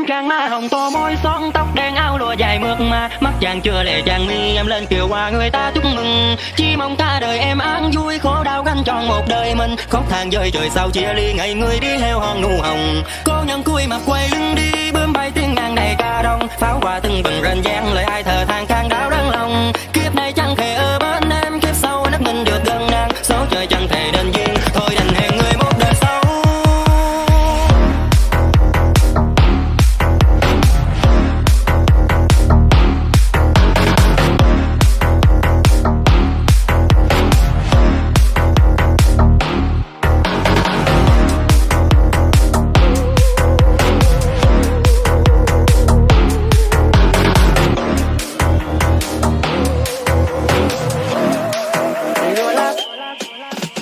Đêm trăng má hồng tô môi son, tóc đen áo lụa dài mượt mà, mắt chàng chưa lệ chàng mi em lên kiều qua người ta chúc mừng. Chỉ mong cả đời em an vui, khổ đau gánh trọn một đời mình. Khóc than dơi trời sao chia ly, ngày người đi theo hòn nụ hồng. Cô nhân cúi mặt quay lưng đi, bướm bay tiếng ngàn đầy ca đông. Pháo hoa từng bừng rền vang, lời ai thờ than khang đau đớn lòng. Kiếp này chẳng thể ở bên em, kiếp sau nấc mình được gần nàng. Số trời chẳng thể nên duyên, thôi đành hẹn người một đời sau.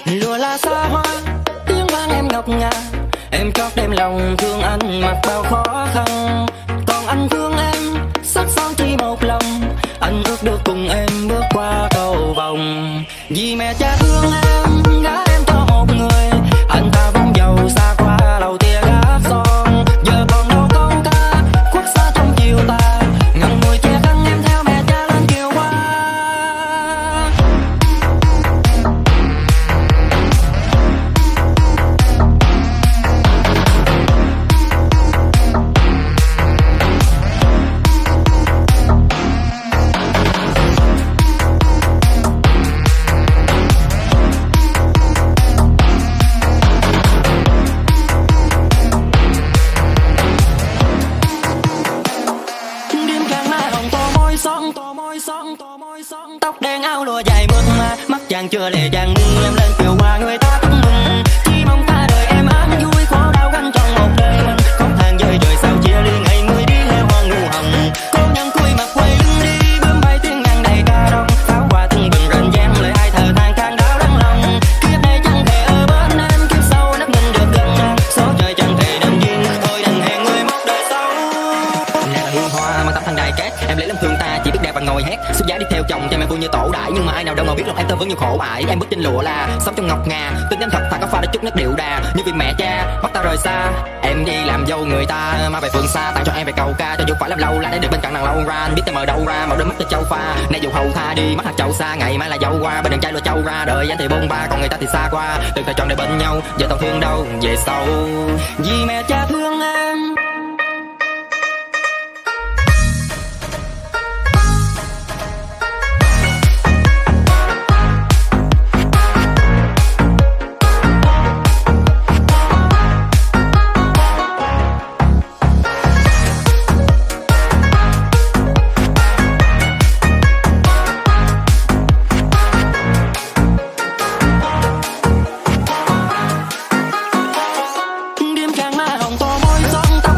Lùa la xa hoa, tiếng vang em ngọc ngà. Em chót đem lòng thương anh mặc bao khó khăn. Còn anh thương em, sắc son chỉ một lòng. Anh ước được cùng em bước qua cầu vòng. Vì mẹ cha thương em, gả em cho một người. Anh ta vốn giàu xa qua lầu tia gác son. Giờ còn đâu con ca, khuất xa trong chiều tà. Ngần người che khăn em theo mẹ cha lên kiều qua. Tóc đen áo lụa dài mượt mà, mắt chàng chưa lệ chàng mi em lên kiều qua người ta chúc mừng. Chỉ mong cả đời em an vui, khổ đau gánh trọn một đời mình. Khóc than dơi trời sao chia ly, ngày người đi theo hòn nụ hồng. Cô nhân cúi mặt quay lưng đi, bướm bay tiếng ngàn đầy ca đông. Pháo hoa từng bừng rền vang, lời ai thờ than khang đau đớn lòng. Kiếp này chẳng thể ở bên em, kiếp sau nấc mình được gần nàng. Số trời chẳng thể nên duyên, thôi đành hẹn người một đời sau. Nàng là hương hoa mang tấm thân đài cát, em lấy lòng thương ta chỉ biết đẹp và ngồi hét. Xuất giá đi theo chồng cha mẹ vui như tổ đại, nhưng mà ai nào đâu mà biết lòng em tơ vẫn nhiều khổ bại. Em bước trên lụa là sống trong ngọc ngà, tính em thật thà có pha để chút nét điệu đà. Nhưng vì mẹ cha bắt ta rời xa, em đi làm dâu người ta mà về phường xa. Tặng cho em về cầu ca, cho dù phải làm lâu là để được bên cạnh nàng lâu ra. Anh biết em ở đâu ra, màu đôi mắt cho châu pha. Nay dù hầu tha đi mắt hạt châu xa, ngày mai là dâu qua. Bên đàn trai lùa châu ra, đời anh thì bôn ba, còn người ta thì xa qua. Từng thời tròn đời bên nhau, giờ tao thương đâu về sau. Vì mẹ cha thương em. Đêm trăng má hồng tô môi son.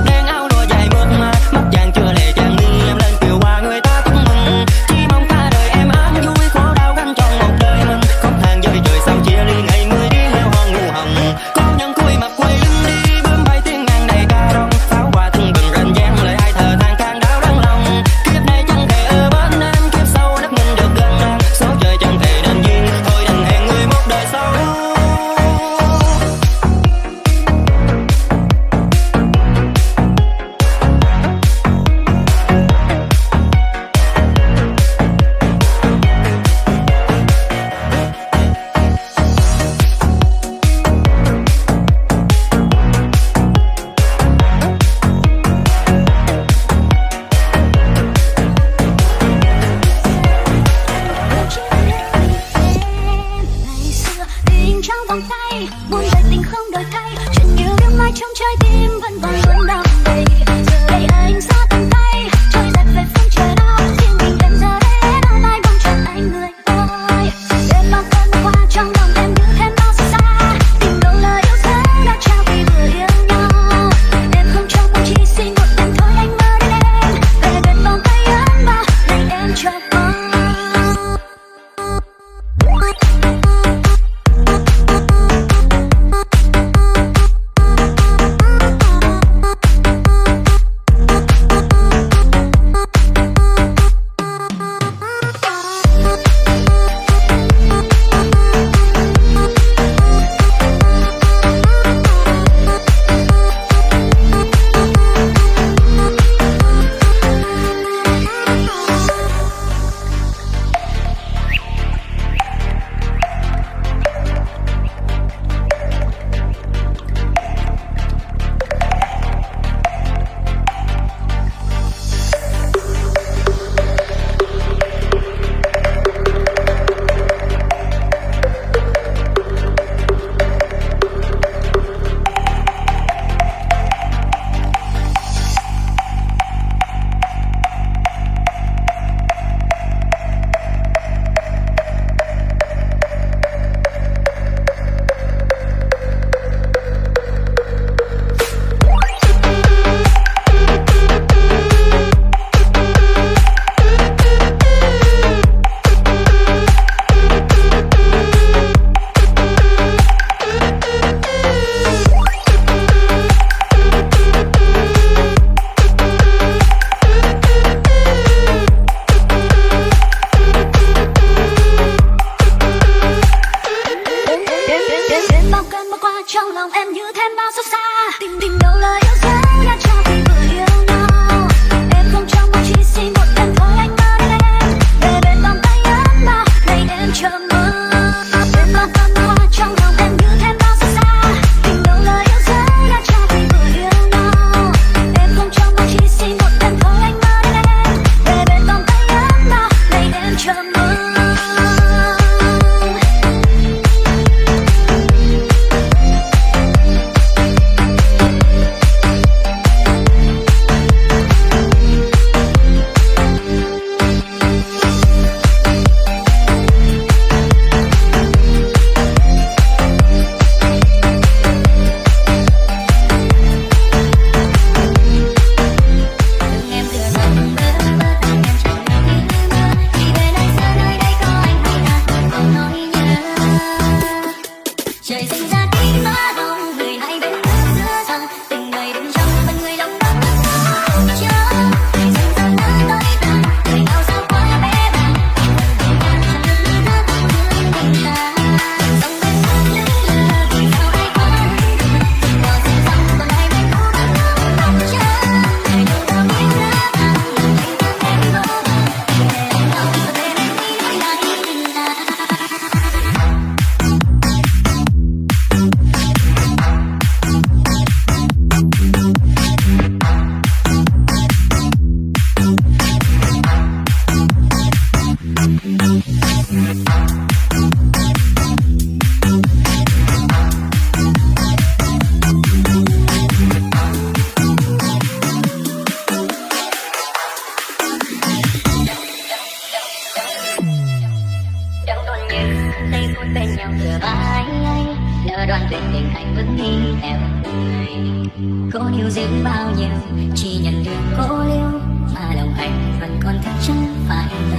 nhiều, chỉ nhận được cô liêu mà lòng anh vẫn còn thức chẳng phải ngờ.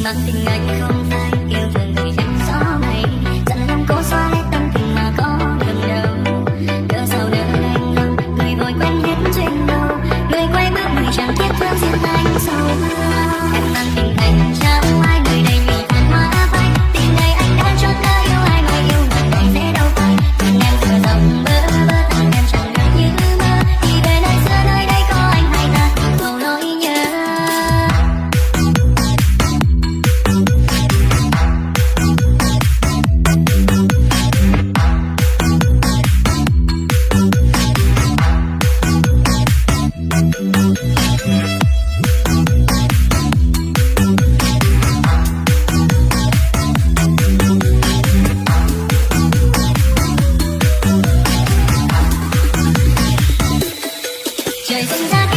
Mặc tình anh không phải yêu thương người chẳng gió mây, dặn lòng cố xóa hết tâm tình mà có được đâu. Cớ sao nỡ anh lòng người vội quên hết chuyện đâu, người quay bước người chẳng thiết thương riêng anh sâu. Em mang tình anh trao ai người đây vì phản hoa phai, tình này anh đã chót lỡ yêu ai mà yêu người này sẽ đâu phải. Nhưng em vừa dòng bơ vơ tặng em chẳng được như mơ, đi về nơi xưa nơi đây có anh hay ta câu nỗi nhớ. Trời sinh ra